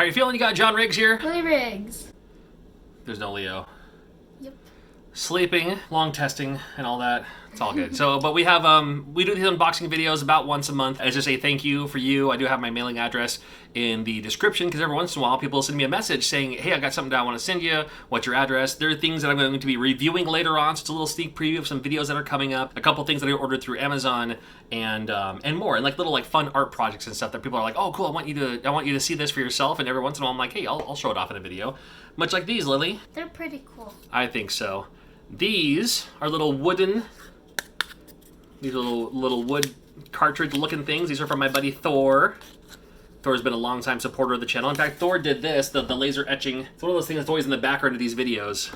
How you feeling? You got John Riggs here? Willie Riggs. There's no Leo. Yep. Sleeping, long testing, and all that. It's all good. But we have, we do these unboxing videos about once a month. As just a thank you for you, I do have my mailing address in the description, because every once in a while people send me a message saying, hey, I got something that I want to send you. What's your address? There are things that I'm going to be reviewing later on, so it's a little sneak preview of some videos that are coming up. A couple things that I ordered through Amazon, and more, and like little like fun art projects and stuff that people are like, oh cool, I want you to see this for yourself. And every once in a while I'm like, hey, I'll show it off in a video. Much like these, Lily. They're pretty cool. I think so. These are little wooden, these little wood cartridge looking things. These are from my buddy Thor. Thor's been a long time supporter of the channel. In fact, Thor did this, the laser etching. It's one of those things that's always in the background of these videos.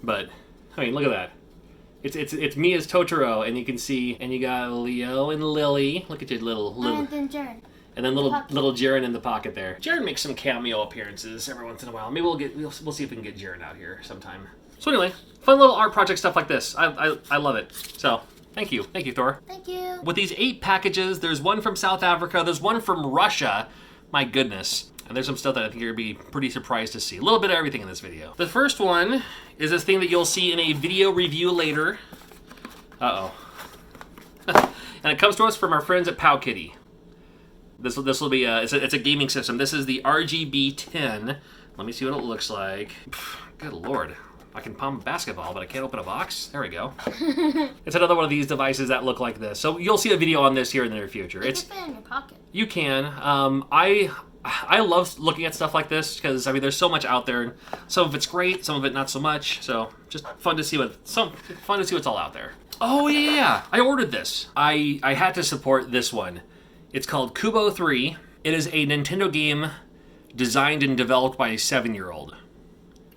But, I mean, look at that. It's me as Totoro, and you can see, and you got Leo and Lily. Look at your little. And then Jaren. And then little Jaren in the pocket there. Jaren makes some cameo appearances every once in a while. Maybe we'll see if we can get Jaren out here sometime. So anyway, fun little art project stuff like this. I love it. So thank you, Thor. Thank you. With these 8 packages, there's one from South Africa, there's one from Russia. My goodness. And there's some stuff that I think you're gonna be pretty surprised to see. A little bit of everything in this video. The first one is this thing that you'll see in a video review later. Uh-oh. And it comes to us from our friends at Powkitty. This will be it's a gaming system. This is the RGB10. Let me see what it looks like. Good lord. I can palm a basketball, but I can't open a box. There we go. It's another one of these devices that look like this. So you'll see a video on this here in the near future. You can fit it in your pocket. You can. I love looking at stuff like this because I mean there's so much out there, and some of it's great, some of it not so much. So just fun to see what's all out there. Oh yeah, I ordered this. I had to support this one. It's called Kubo 3. It is a Nintendo game designed and developed by a 7-year-old.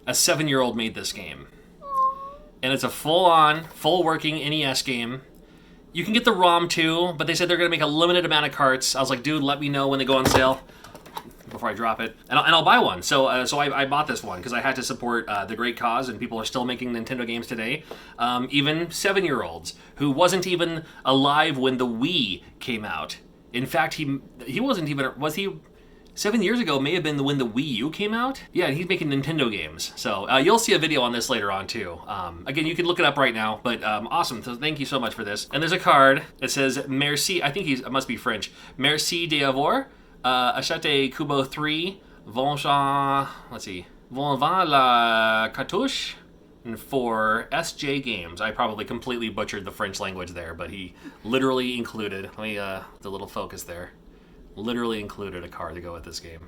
A 7-year-old made this game. And it's a full-on, full-working NES game. You can get the ROM too, but they said they're going to make a limited amount of carts. I was like, dude, let me know when they go on sale before I drop it. And I'll buy one. So I bought this one because I had to support the great cause, and people are still making Nintendo games today. Even 7-year-olds who wasn't even alive when the Wii came out. In fact, he wasn't even, was he? 7 years ago may have been when the Wii U came out. Yeah, and he's making Nintendo games. So you'll see a video on this later on too. Again, you can look it up right now, but awesome. So thank you so much for this. And there's a card that says, merci, I think it must be French. Merci d'avoir acheté Kubo 3, vont la cartouche for SJ Games. I probably completely butchered the French language there, but he literally included, let me, the little focus there, literally included a card to go with this game.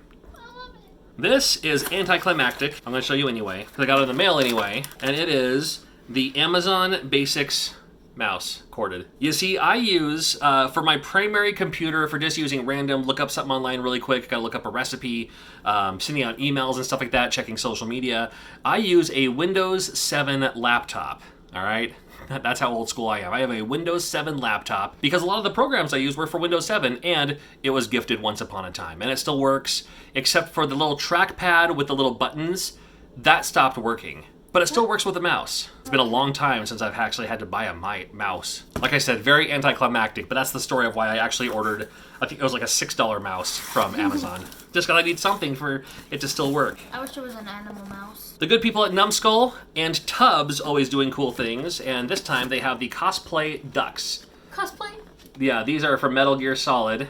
This is anticlimactic. I'm going to show you anyway, because I got it in the mail anyway, and it is the Amazon Basics mouse, corded. You see, I use, for my primary computer, for just using random, look up something online really quick, gotta look up a recipe, sending out emails and stuff like that, checking social media, I use a Windows 7 laptop, all right? That's how old school I am. I have a Windows 7 laptop because a lot of the programs I use were for Windows 7, and it was gifted once upon a time, and it still works, except for the little trackpad with the little buttons. That stopped working. But it still works with a mouse. It's been a long time since I've actually had to buy a mouse. Like I said, very anticlimactic, but that's the story of why I actually ordered, I think it was like a $6 mouse from Amazon. Just because I need something for it to still work. I wish it was an animal mouse. The good people at Numbskull and Tubbs always doing cool things, and this time they have the cosplay ducks. Cosplay? Yeah, these are from Metal Gear Solid.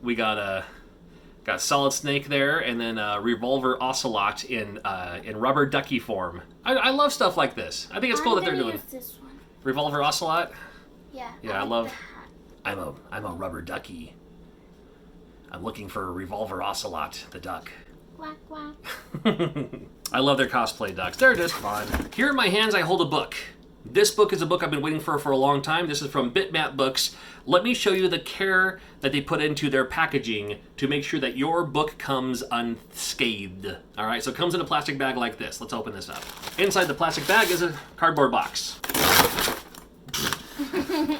We got Solid Snake there, and then Revolver Ocelot in rubber ducky form. I love stuff like this. I think it's cool that they're doing this one. Revolver Ocelot. Yeah. Yeah, I love. I'm a rubber ducky. I'm looking for Revolver Ocelot, the duck. Quack quack. I love their cosplay ducks. They're just fun. Here in my hands, I hold a book. This book is a book I've been waiting for a long time. This is from Bitmap Books. Let me show you the care that they put into their packaging to make sure that your book comes unscathed. All right, so it comes in a plastic bag like this. Let's open this up. Inside the plastic bag is a cardboard box. I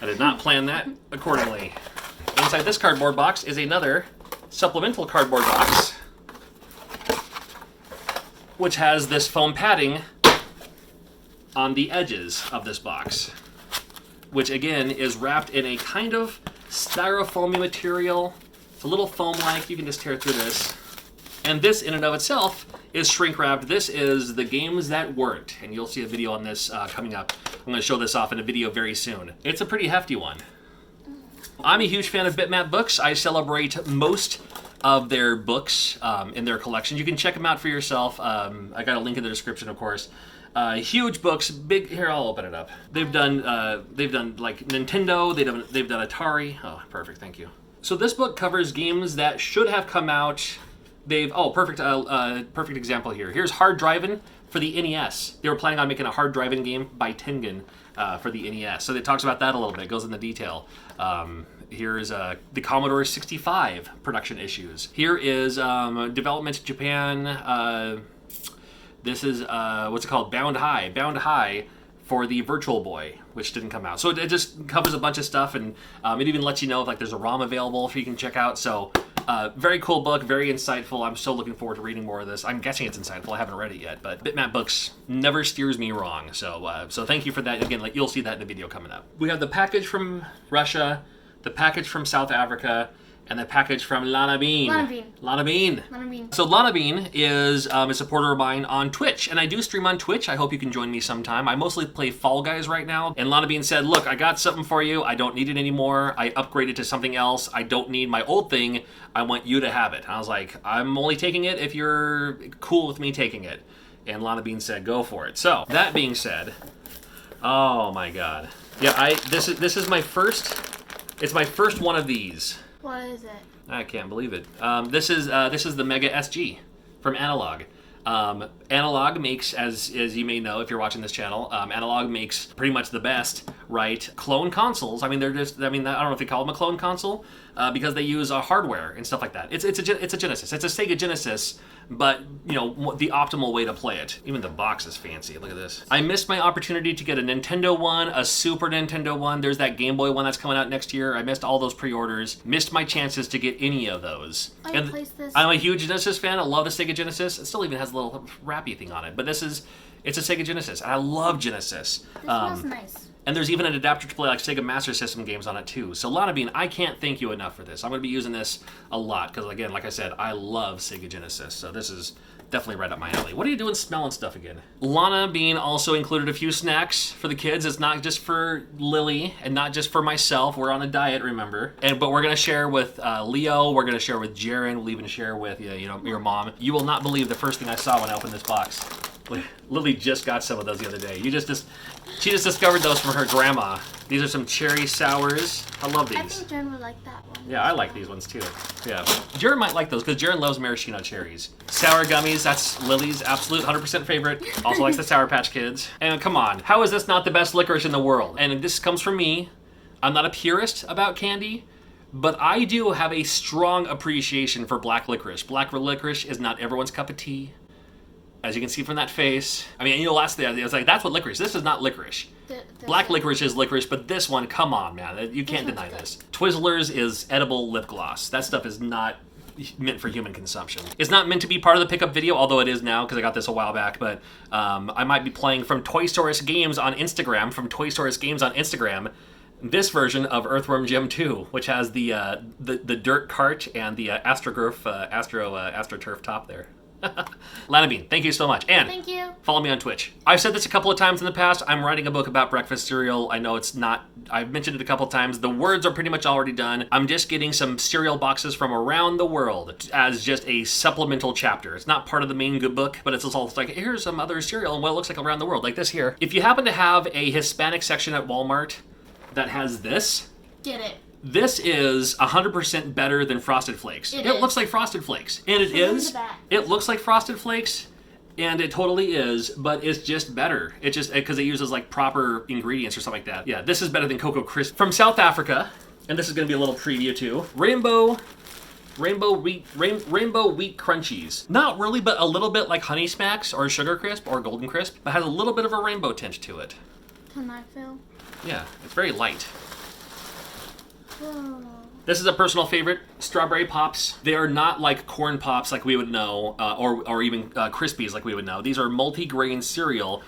did not plan that accordingly. Inside this cardboard box is another supplemental cardboard box, which has this foam padding on the edges of this box, which again is wrapped in a kind of styrofoamy material. It's a little foam-like. You can just tear through this. And this, in and of itself, is shrink wrapped. This is the games that weren't, and you'll see a video on this coming up. I'm going to show this off in a video very soon. It's a pretty hefty one. I'm a huge fan of Bitmap Books. I celebrate most of their books in their collection. You can check them out for yourself. I got a link in the description, of course. Huge books, big. Here, I'll open it up. They've done like Nintendo. They've done Atari. Oh, perfect. Thank you. So this book covers games that should have come out. Perfect example here. Here's Hard Drivin' for the NES. They were planning on making a Hard Drivin' game by Tengen for the NES. So it talks about that a little bit. It goes into detail. Here's the Commodore 65 production issues. Here is Development Japan. This is what's it called? Bound High for the Virtual Boy, which didn't come out. So it just covers a bunch of stuff, and it even lets you know if like there's a ROM available for you can check out. So very cool book, very insightful. I'm so looking forward to reading more of this. I'm guessing it's insightful. I haven't read it yet, but Bitmap Books never steers me wrong. So thank you for that. Again, like you'll see that in the video coming up. We have the package from Russia, the package from South Africa, and the package from Lana Bean. Lana Bean. So Lana Bean is a supporter of mine on Twitch, and I do stream on Twitch. I hope you can join me sometime. I mostly play Fall Guys right now, and Lana Bean said, look, I got something for you. I don't need it anymore. I upgraded to something else. I don't need my old thing. I want you to have it. And I was like, I'm only taking it if you're cool with me taking it. And Lana Bean said, go for it. So, that being said, oh my god. Yeah, this is my first, it's my first one of these. What is it? I can't believe it. This is the Mega SG from Analog. Analog makes, as you may know if you're watching this channel, Analog makes pretty much the best, right? Clone consoles. I mean, I don't know if they call them a clone console because they use hardware and stuff like that. It's a Genesis. It's a Sega Genesis, but the optimal way to play it. Even the box is fancy. Look at this. I missed my opportunity to get a Nintendo one, a Super Nintendo one. There's that Game Boy one that's coming out next year. I missed all those pre-orders. Missed my chances to get any of those. I'm a huge Genesis fan. I love the Sega Genesis. It still even has a little wrappy thing on it, but it's a Sega Genesis, and I love Genesis. This smells nice. And there's even an adapter to play like Sega Master System games on it too. So Lana Bean, I can't thank you enough for this. I'm going to be using this a lot because, again, like I said, I love Sega Genesis. So this is definitely right up my alley. What are you doing smelling stuff again? Lana Bean also included a few snacks for the kids. It's not just for Lily and not just for myself. We're on a diet, remember. But we're going to share with Leo. We're going to share with Jaren. We'll even share with your mom. You will not believe the first thing I saw when I opened this box. Lily just got some of those the other day. She just discovered those from her grandma. These are some cherry sours. I love these. I think Jaren would like that one. Yeah, I like these ones too. Yeah, Jaren might like those because Jaren loves maraschino cherries. Sour gummies, that's Lily's absolute 100% favorite. Also likes the Sour Patch Kids. And come on, how is this not the best licorice in the world? And this comes from me. I'm not a purist about candy, but I do have a strong appreciation for black licorice. Black licorice is not everyone's cup of tea. As you can see from that face. I mean, last day I was like, that's what licorice. This is not licorice. Black licorice is licorice, but this one, come on, man. You can't deny this. Twizzlers is edible lip gloss. That stuff is not meant for human consumption. It's not meant to be part of the pickup video, although it is now because I got this a while back, but I might be playing from Toy Story Games on Instagram, this version of Earthworm Jim 2, which has the dirt cart and the AstroTurf top there. Lana Bean, thank you so much. And thank you. Follow me on Twitch. I've said this a couple of times in the past. I'm writing a book about breakfast cereal. I know it's not, I've mentioned it a couple of times. The words are pretty much already done. I'm just getting some cereal boxes from around the world as just a supplemental chapter. It's not part of the main good book, but it's also like, here's some other cereal and what it looks like around the world, like this here. If you happen to have a Hispanic section at Walmart that has this, get it. This is 100% better than Frosted Flakes. It looks like Frosted Flakes. And it is. It looks like Frosted Flakes, and it totally is, but it's just better. It's just because it uses like proper ingredients or something like that. Yeah, this is better than Cocoa Crisp. From South Africa, and this is going to be a little preview too. Rainbow wheat crunchies. Not really, but a little bit like Honey Smacks or Sugar Crisp or Golden Crisp, but has a little bit of a rainbow tint to it. Can I feel? Yeah, it's very light. Oh. This is a personal favorite, Strawberry Pops. They are not like Corn Pops like we would know, or even Crispies like we would know. These are multi-grain cereal.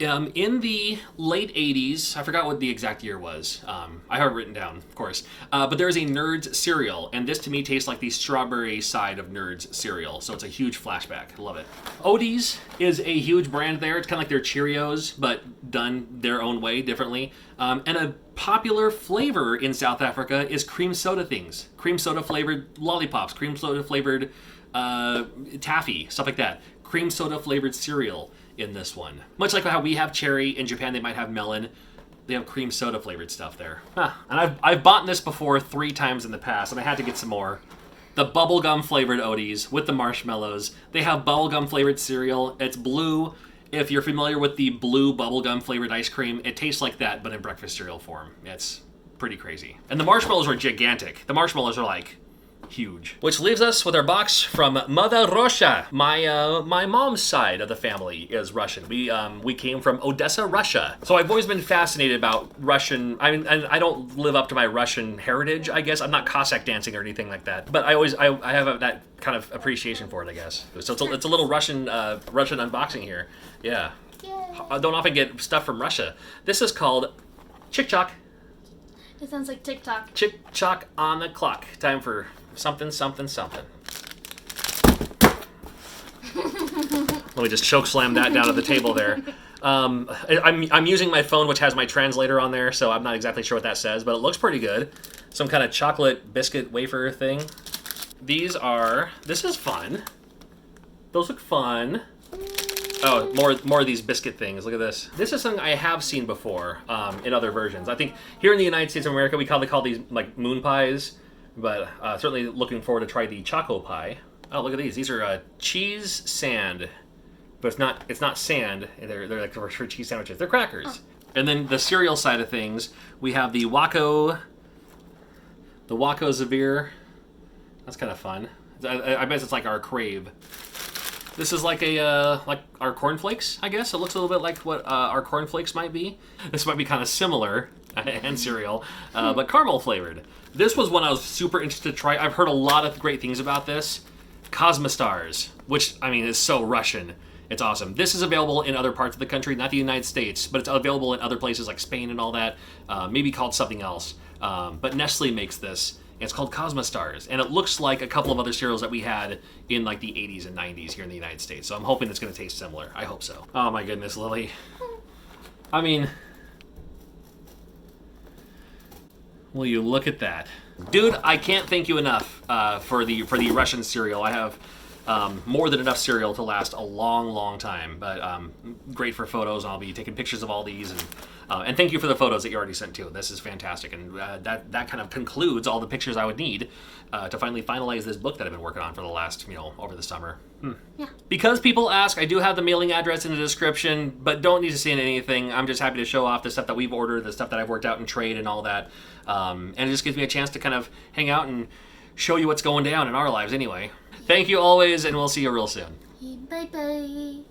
In the late 80s, I forgot what the exact year was. I have it written down, of course. But there is a Nerds cereal, and this to me tastes like the strawberry side of Nerds cereal. So it's a huge flashback. I love it. Odie's is a huge brand there. It's kind of like their Cheerios, but done their own way, differently. And a popular flavor in South Africa is cream soda things. Cream soda flavored lollipops, cream soda flavored taffy, stuff like that. Cream soda flavored cereal in this one. Much like how we have cherry, in Japan they might have melon. They have cream soda flavored stuff there. And I've bought this before 3 times in the past, and I had to get some more. The bubblegum flavored Odie's with the marshmallows. They have bubblegum flavored cereal. It's blue. If you're familiar with the blue bubblegum flavored ice cream, it tastes like that, but in breakfast cereal form. It's pretty crazy. And the marshmallows are gigantic. The marshmallows are like huge. Which leaves us with our box from Mother Russia. My mom's side of the family is Russian. We came from Odessa, Russia. So I've always been fascinated about Russian. I mean, I don't live up to my Russian heritage, I guess. I'm not Cossack dancing or anything like that. But I have that kind of appreciation for it, I guess. So it's a little Russian unboxing here. Yeah. Yay. I don't often get stuff from Russia. This is called Chick Chock. It sounds like TikTok. Chick Chock on the clock. Time for something, something, something. Let me just choke slam that down to the table there. I'm using my phone, which has my translator on there, so I'm not exactly sure what that says, but it looks pretty good. Some kind of chocolate biscuit wafer thing. This is fun. Those look fun. Oh, more of these biscuit things. Look at this. This is something I have seen before in other versions. I think here in the United States of America, we call these like moon pies, but certainly looking forward to try the choco pie. Oh, look at these. These are cheese sand, but it's not sand. They're like for cheese sandwiches. They're crackers. Oh. And then the cereal side of things, we have the Waco Zavir. That's kind of fun. I bet it's like our Crave. This is like our cornflakes, I guess. It looks a little bit like what our cornflakes might be. This might be kind of similar, and cereal, but caramel flavored. This was one I was super interested to try. I've heard a lot of great things about this. Cosmostars, which, I mean, is so Russian. It's awesome. This is available in other parts of the country, not the United States, but it's available in other places like Spain and all that. Maybe called something else. But Nestle makes this. It's called Cosmostars, and it looks like a couple of other cereals that we had in like the 80s and 90s here in the United States. So I'm hoping it's going to taste similar. I hope so. Oh my goodness, Lily. I mean, will you look at that? Dude, I can't thank you enough for the Russian cereal. I have more than enough cereal to last a long, long time. But great for photos. I'll be taking pictures of all these, and thank you for the photos that you already sent too. This is fantastic, and that kind of concludes all the pictures I would need to finally finalize this book that I've been working on for the last, over the summer. Yeah. Because people ask, I do have the mailing address in the description, but don't need to send anything. I'm just happy to show off the stuff that we've ordered, the stuff that I've worked out in trade and all that. And it just gives me a chance to kind of hang out and show you what's going down in our lives anyway. Thank you always, and we'll see you real soon. Bye-bye.